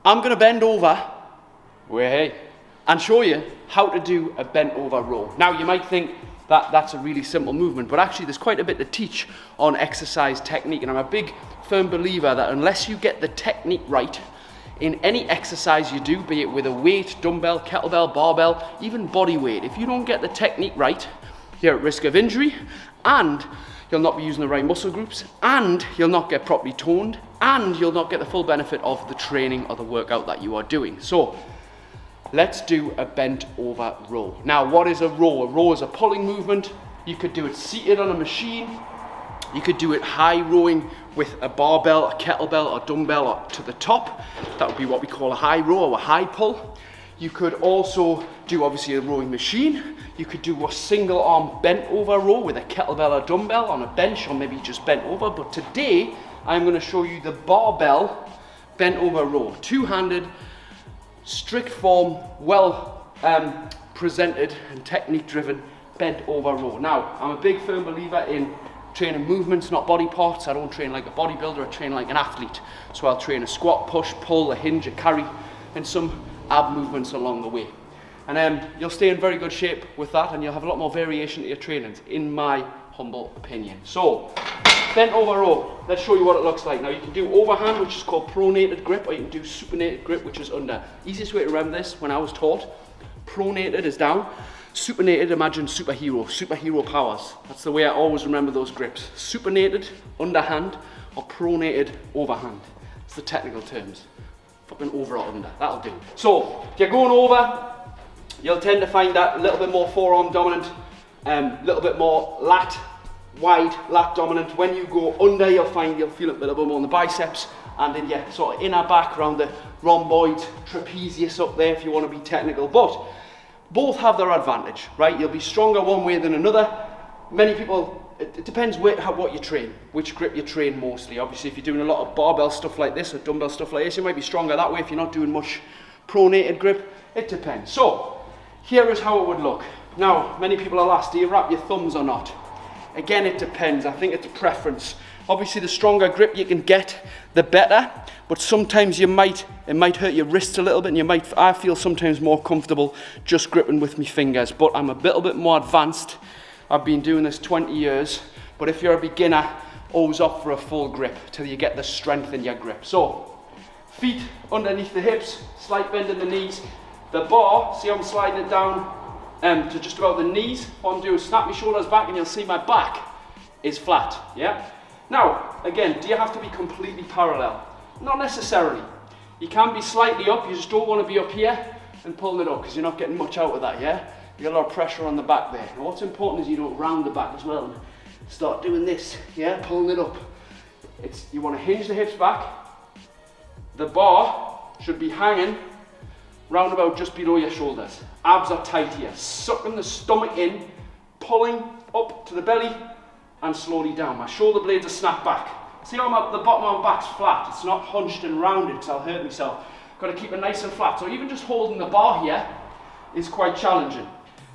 I'm going to bend over and show you how to do a bent over row. Now you might think that that's a really simple movement, but actually there's quite a bit to teach on exercise technique, and I'm a big firm believer that unless you get the technique right in any exercise you do, be it with a weight, dumbbell, kettlebell, barbell, even body weight, if you don't get the technique right, you're at risk of injury, and you'll not be using the right muscle groups, and you'll not get properly toned, and you'll not get the full benefit of the training or the workout that you are doing. So let's do a bent over row. Now, what is a row? A row is a pulling movement. You could do it seated on a machine. You could do it high rowing with a barbell, a kettlebell, or dumbbell or to the top. That would be what we call a high row or a high pull. You could also do obviously a rowing machine. You could do a single arm bent over row with a kettlebell or dumbbell on a bench, or maybe just bent over. But today I'm going to show you the barbell bent over row. Two-handed, strict form, well presented and technique driven bent over row. Now, I'm a big firm believer in training movements, not body parts. I don't train like a bodybuilder, I train like an athlete. So I'll train a squat, push, pull, a hinge, a carry, and some ab movements along the way. And you'll stay in very good shape with that, and you'll have a lot more variation to your trainings, in my humble opinion. So, bent over row, let's show you what it looks like. Now you can do overhand, which is called pronated grip, or you can do supinated grip, which is under. Easiest way to remember this, when I was taught, pronated is down, supinated, imagine superhero powers. That's the way I always remember those grips. Supinated, underhand, or pronated, overhand. It's the technical terms. Fucking over or under, that'll do. So, if you're going over, you'll tend to find that a little bit more forearm dominant, a little bit more wide lat dominant. When you go under, you'll feel it a little bit more in the biceps and in your sort of inner back around the rhomboid, trapezius up there if you want to be technical. But both have their advantage, right? You'll be stronger one way than another. Many people, it depends what you train, which grip you train mostly. Obviously, if you're doing a lot of barbell stuff like this or dumbbell stuff like this, you might be stronger that way. If you're not doing much pronated grip, it depends. So, here is how it would look. Now, many people will ask, do you wrap your thumbs or not? Again, it depends. I think it's a preference. Obviously, the stronger grip you can get, the better. But sometimes it might hurt your wrists a little bit, and I feel sometimes more comfortable just gripping with my fingers. But I'm a little bit more advanced. I've been doing this 20 years. But if you're a beginner, always opt for a full grip till you get the strength in your grip. So, feet underneath the hips, slight bend in the knees. The bar, see how I'm sliding it down to just about the knees. What I'm doing is snap my shoulders back, and you'll see my back is flat, yeah? Now, again, do you have to be completely parallel? Not necessarily. You can be slightly up, you just don't want to be up here and pulling it up, because you're not getting much out of that, yeah? You get a lot of pressure on the back there. Now, what's important is you don't round the back as well and start doing this, yeah? Pulling it up. You want to hinge the hips back. The bar should be hanging round about just below your shoulders. Abs are tight here. Sucking the stomach in, pulling up to the belly and slowly down. My shoulder blades are snapped back. See how the bottom of my back's flat? It's not hunched and rounded because I'll hurt myself. Got to keep it nice and flat. So even just holding the bar here is quite challenging.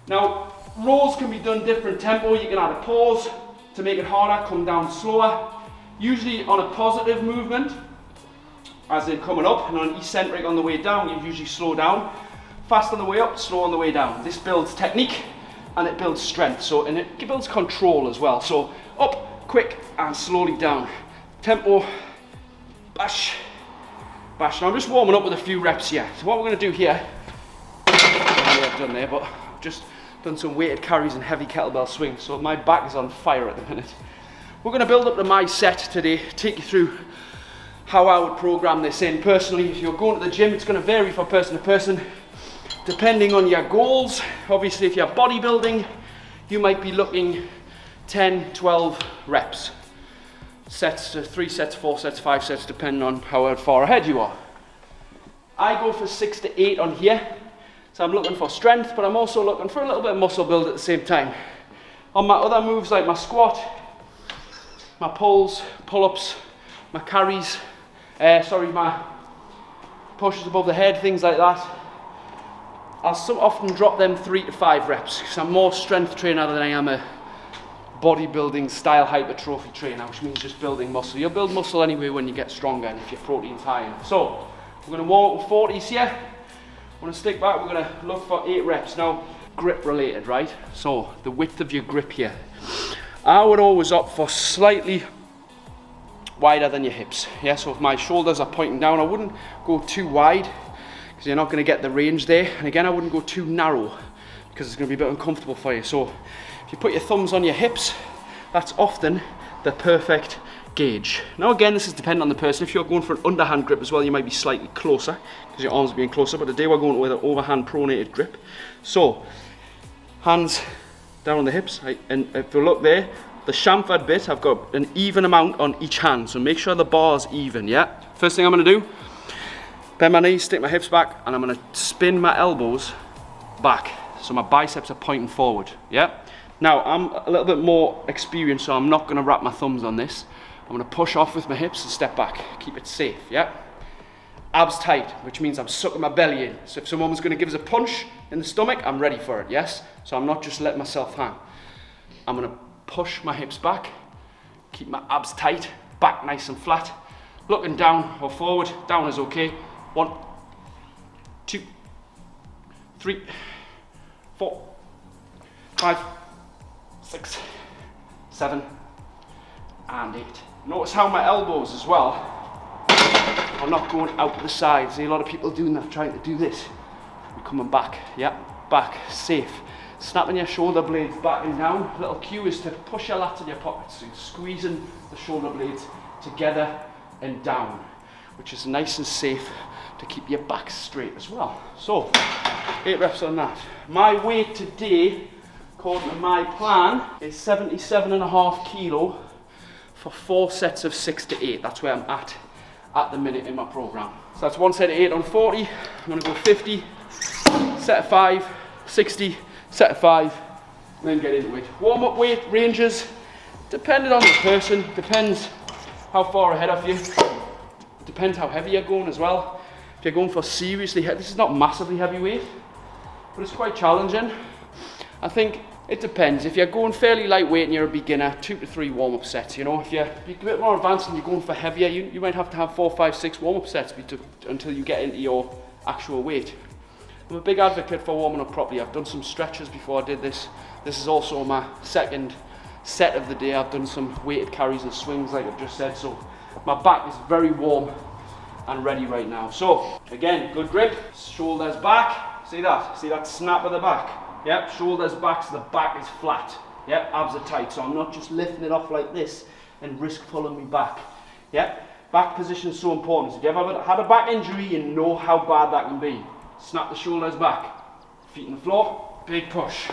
Now, rows can be done different tempo. You can add a pause to make it harder, come down slower. Usually on a positive movement, as in coming up, and on eccentric on the way down, you usually slow down. Fast on the way up, slow on the way down. This builds technique and it builds strength, and it builds control as well. So up, quick, and slowly down. Tempo, bash, bash. Now I'm just warming up with a few reps here. So what we're going to do here, I've done there, but I've just done some weighted carries and heavy kettlebell swings, so my back is on fire at the minute. We're going to build up to my set today, take you through how I would program this in. Personally, if you're going to the gym, it's going to vary from person to person, depending on your goals. Obviously, if you're bodybuilding, you might be looking 10, 12 reps. Sets to 3 sets, 4 sets, 5 sets, depending on how far ahead you are. I go for 6 to 8 on here. So I'm looking for strength, but I'm also looking for a little bit of muscle build at the same time. On my other moves like my squat, my pulls, pull-ups, my carries, my pushes above the head, things like that, I'll often drop them 3 to 5 reps because I'm more strength trainer than I am a bodybuilding style hypertrophy trainer, which means just building muscle. You'll build muscle anyway when you get stronger and if your protein's high enough. So We're going to warm up with 40s here. We're going to stick back, we're going to look for 8 reps. Now, grip related, right? So, the width of your grip here. I would always opt for slightly wider than your hips. Yeah, so if my shoulders are pointing down, I wouldn't go too wide because you're not going to get the range there. And again, I wouldn't go too narrow because it's going to be a bit uncomfortable for you. So, if you put your thumbs on your hips, that's often the perfect gauge. Now again, this is dependent on the person. If you're going for an underhand grip as well, you might be slightly closer because your arms are being closer, but today we're going with an overhand pronated grip. So, hands down on the hips, and if you look there, the chamfered bit, I've got an even amount on each hand, so make sure the bar's even, yeah? First thing I'm going to do, bend my knees, stick my hips back, and I'm going to spin my elbows back, so my biceps are pointing forward, yeah? Now, I'm a little bit more experienced, so I'm not going to wrap my thumbs on this. I'm going to push off with my hips and step back, keep it safe, yeah? Abs tight, which means I'm sucking my belly in, so if someone was going to give us a punch in the stomach, I'm ready for it, yes? So I'm not just letting myself hang. I'm going to push my hips back, keep my abs tight, back nice and flat, looking down or forward. Down is okay. 1, 2, 3, 4, 5, 6, 7, and 8. Notice how my elbows as well are not going out to the side. See a lot of people doing that, trying to do this. We're coming back, yeah, back, safe. Snapping your shoulder blades back and down. Little cue is to push your lats in your pockets. So you're squeezing the shoulder blades together and down, which is nice and safe to keep your back straight as well. So, 8 reps on that. My weight today, according to my plan, is 77.5 kilo for 4 sets of 6 to 8. That's where I'm at the minute in my program. So that's 1 set of 8 on 40. I'm gonna go 50, set of 5, 60, set of 5, and then get into it. Warm up weight ranges, depending on the person, depends how far ahead of you, depends how heavy you're going as well. If you're going for seriously heavy, this is not massively heavy weight, but it's quite challenging. I think it depends. If you're going fairly lightweight and you're a beginner, 2 to 3 warm-up sets. You know, if you're a bit more advanced and you're going for heavier, you might have to have 4, 5, 6 warm-up sets until you get into your actual weight. I'm a big advocate for warming up properly. I've done some stretches before I did this. This is also my second set of the day. I've done some weighted carries and swings like I've just said, so my back is very warm and ready right now. So again, good grip, shoulders back. See that snap of the back? Yep, shoulders back so the back is flat. Yep, abs are tight, so I'm not just lifting it off like this and risk pulling me back. Yep, back position is so important. So if you've ever had a back injury, you know how bad that can be. Snap the shoulders back, feet on the floor, big push.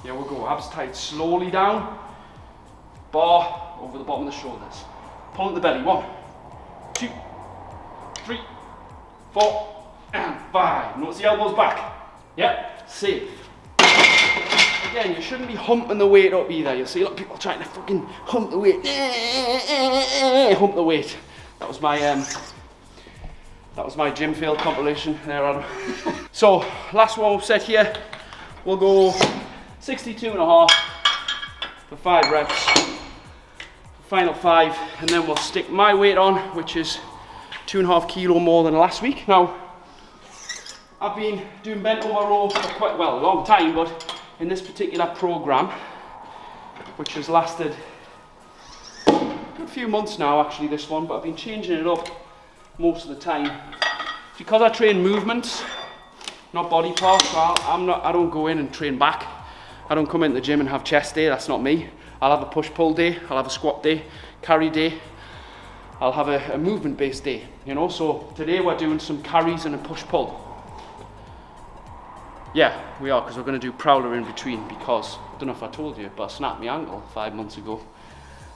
Here we go, abs tight, slowly down, bar over the bottom of the shoulders. Pull at the belly, 1, 2, 3, 4, and 5. Notice the elbows back. Yep, safe. Again, you shouldn't be humping the weight up either. You'll see a lot of people trying to fucking hump the weight. Hump the weight. That was my gym fail compilation there, Adam. So, last warm-up set here. We'll go 62.5 for 5 reps. Final 5, and then we'll stick my weight on, which is 2.5 kilo more than last week. Now, I've been doing bent over row for quite, well, a long time, but in this particular program, which has lasted a good few months now, actually, this one, but I've been changing it up most of the time. Because I train movements, not body parts, so I don't go in and train back. I don't come into the gym and have chest day, that's not me. I'll have a push-pull day, I'll have a squat day, carry day, I'll have a movement-based day, you know. So today we're doing some carries and a push-pull. Yeah, we are, because we're going to do prowler in between, because, I don't know if I told you, but I snapped my ankle 5 months ago.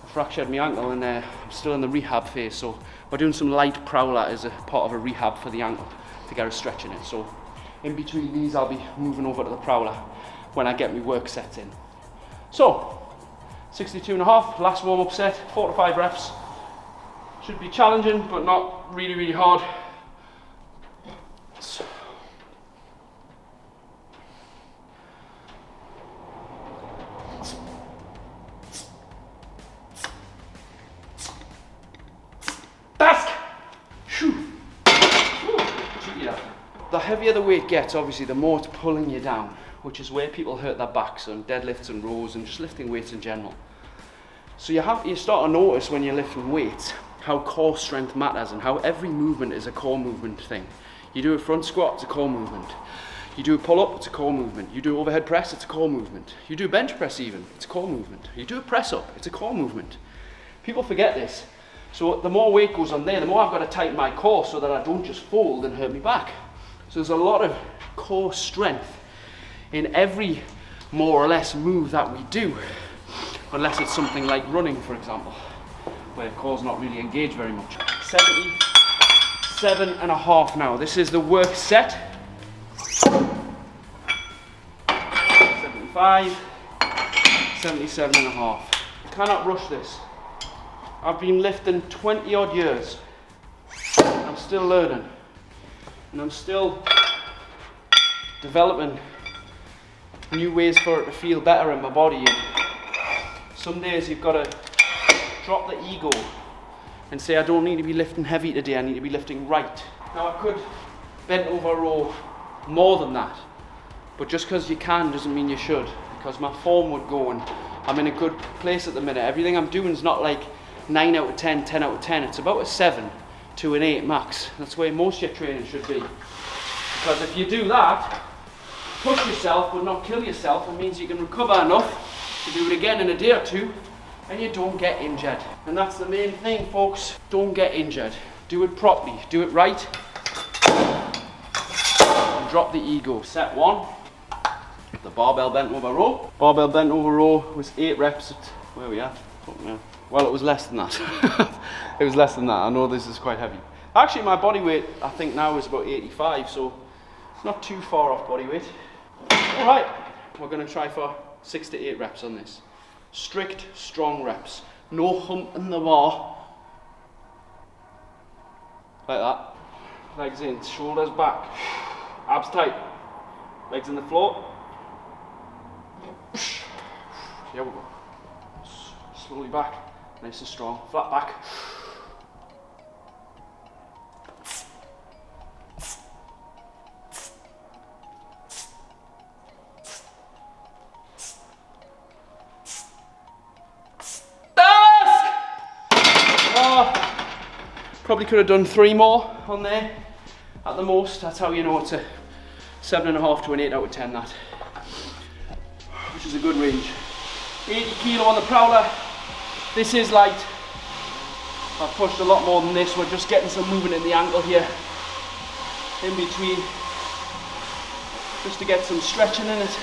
I fractured my ankle and I'm still in the rehab phase, so we're doing some light prowler as a part of a rehab for the ankle to get a stretch in it. So in between these I'll be moving over to the prowler when I get my work set in. So 62.5, last warm-up set, 4 to 5 reps. Should be challenging, but not really, really hard. Task! Shoo! the heavier the weight gets, obviously, the more it's pulling you down, which is where people hurt their backs on deadlifts and rows and just lifting weights in general. So you start to notice when you're lifting weights how core strength matters and how every movement is a core movement thing. You do a front squat, it's a core movement. You do a pull-up, it's a core movement. You do overhead press, it's a core movement. You do bench press even, it's a core movement. You do a press-up, it's a core movement. People forget this. So the more weight goes on there, the more I've got to tighten my core so that I don't just fold and hurt me back. So there's a lot of core strength in every more or less move that we do, unless it's something like running, for example, where core's not really engaged very much. 77.5 now. This is the work set. 75, 77.5. Cannot rush this. I've been lifting 20 odd years. I'm still learning. And I'm still developing new ways for it to feel better in my body. And some days you've got to drop the ego and say, I don't need to be lifting heavy today, I need to be lifting right. Now I could bent over row more than that, but just because you can doesn't mean you should, because my form would go and I'm in a good place at the minute. Everything I'm doing is not like 9 out of 10, 10 out of 10. It's about a 7 to an 8 max. That's where most of your training should be. Because if you do that, push yourself but not kill yourself, it means you can recover enough to do it again in a day or two and you don't get injured. And that's the main thing, folks. Don't get injured. Do it properly, do it right. And drop the ego. Set 1. The barbell bent over row. Barbell bent over row was 8 reps at, where are we at? Well, it was less than that. It was less than that. I know this is quite heavy. Actually, my body weight, I think now is about 85, so not too far off body weight. All right, we're gonna try for 6 to 8 reps on this. Strict, strong reps. No humping the bar. Like that. Legs in, shoulders back. Abs tight. Legs in the floor. Here we go. Slowly back. Nice and strong. Flat back. Probably could have done 3 more on there at the most. That's how you know it's a 7.5 to an 8 out of 10, that. Which is a good range. 80 kilo on the prowler. This is light. I've pushed a lot more than this. We're just getting some movement in the ankle here. In between. Just to get some stretching in it.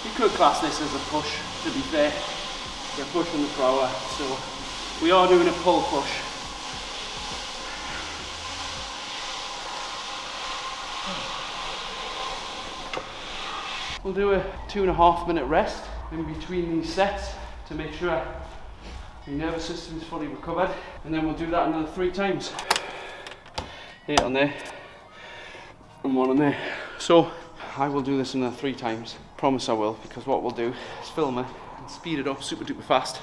You could class this as a push, to be fair. We're pushing the prowler, so we are doing a pull push. We'll do a 2.5 minute rest in between these sets to make sure your nervous system is fully recovered, and then we'll do that another 3 times. 8 on there and 1 on there. So I will do this another 3 times. Promise I will, because what we'll do is film it and speed it up super duper fast,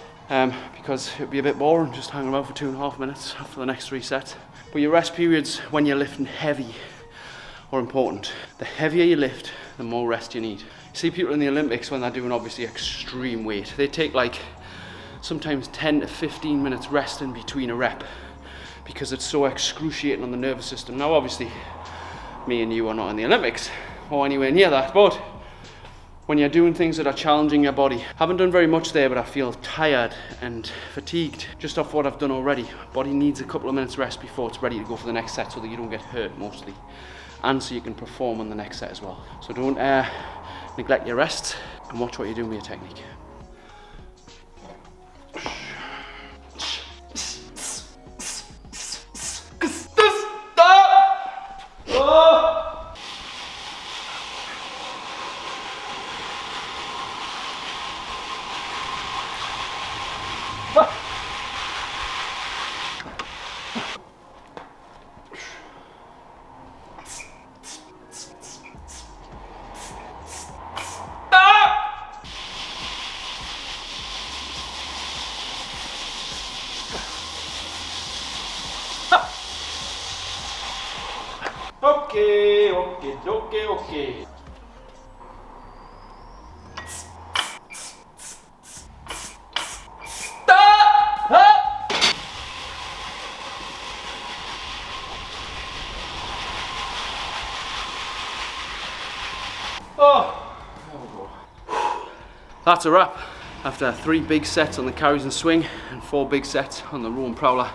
because it'd be a bit boring just hanging around for 2.5 minutes after the next 3 sets. But your rest periods when you're lifting heavy are important. The heavier you lift, the more rest you need. You see people in the Olympics when they're doing obviously extreme weight, they take like sometimes 10 to 15 minutes rest in between a rep because it's so excruciating on the nervous system. Now obviously me and you are not in the Olympics or anywhere near that, but when you're doing things that are challenging your body, haven't done very much there, but I feel tired and fatigued just off what I've done already. Body needs a couple of minutes rest before it's ready to go for the next set so that you don't get hurt mostly, and so you can perform on the next set as well. So don't neglect your rest and watch what you're doing with your technique. Okay, okay, okay, okay. Oh, there we go. That's a wrap. After 3 big sets on the carries and swing and 4 big sets on the row and prowler,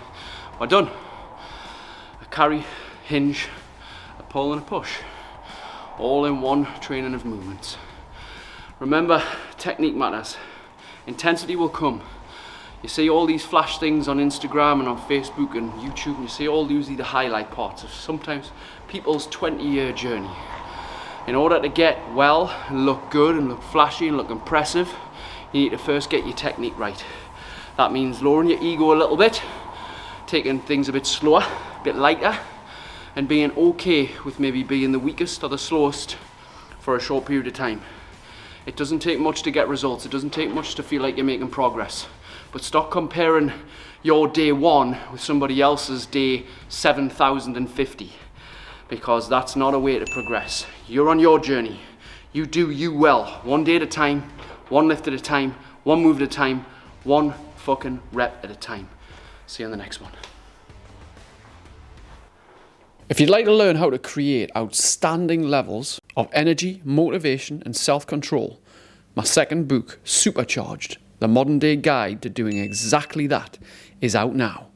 we're done. A carry, hinge, a pull and a push, all in one training of movements. Remember, technique matters. Intensity will come. You see all these flash things on Instagram and on Facebook and YouTube, and you see all usually the highlight parts of sometimes people's 20-year journey. In order to get well and look good and look flashy and look impressive, you need to first get your technique right. That means lowering your ego a little bit, taking things a bit slower, a bit lighter, and being okay with maybe being the weakest or the slowest for a short period of time. It doesn't take much to get results. It doesn't take much to feel like you're making progress. But stop comparing your day 1 with somebody else's day 7,050. Because that's not a way to progress. You're on your journey. You do you well, one day at a time, one lift at a time, one move at a time, one fucking rep at a time. See you on the next one. If you'd like to learn how to create outstanding levels of energy, motivation, and self-control, my second book, Supercharged, the modern day guide to doing exactly that, is out now.